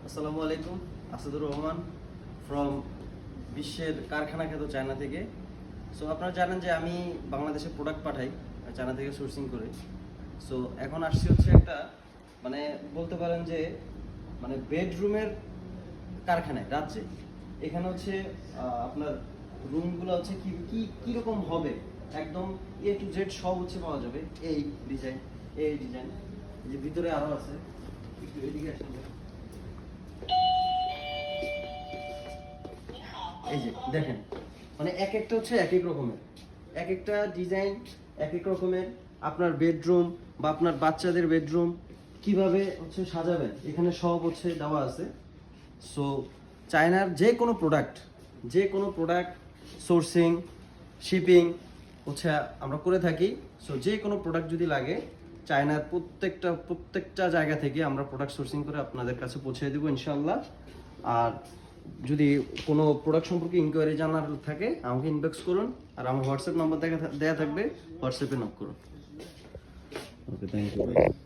আসসালামু আলাইকুম, আসাদুর রহমান ফ্রম বিশ্বের কারখানা খ্যাত চায়না থেকে। সো আপনারা জানেন যে আমি বাংলাদেশে প্রোডাক্ট পাঠাই চায়না থেকে সোর্সিং করে। সো এখন আসছি হচ্ছে একটা মানে বলতে পারেন যে মানে বেডরুমের কারখানায় রাজ্যে। এখানে হচ্ছে আপনার রুমগুলো হচ্ছে কি কি কীরকম হবে একদম টু জেড সব হচ্ছে পাওয়া যাবে। এই ডিজাইন, এই ডিজাইন, এই যে ভিতরে আরও আছে, একটু এদিকে আসেন। এই যে দেখেন, মানে এক একটা হচ্ছে এক এক রকমের, এক একটা ডিজাইন এক এক রকমের। আপনার বেডরুম বা আপনার বাচ্চাদের বেডরুম কিভাবে হচ্ছে সাজাবেন এখানে সব হচ্ছে দেওয়া আছে। সো চায়নার যে কোনো প্রোডাক্ট সোর্সিং শিপিং হচ্ছে আমরা করে থাকি। সো যে কোনো প্রোডাক্ট যদি লাগে চায়নার প্রত্যেকটা জায়গা থেকে আমরা প্রোডাক্ট সোর্সিং করে আপনাদের কাছে পৌঁছে দেবো ইনশাল্লাহ। আর যদি কোনো প্রোডাক্ট সম্পর্কে ইনকোয়ারি জানার থাকে আমাকে ইনবক্স করুন, আর আমার হোয়াটসঅ্যাপ নাম্বার দেওয়া থাকবে, হোয়াটসঅ্যাপে নক করুন। ওকে, থ্যাংক ইউ।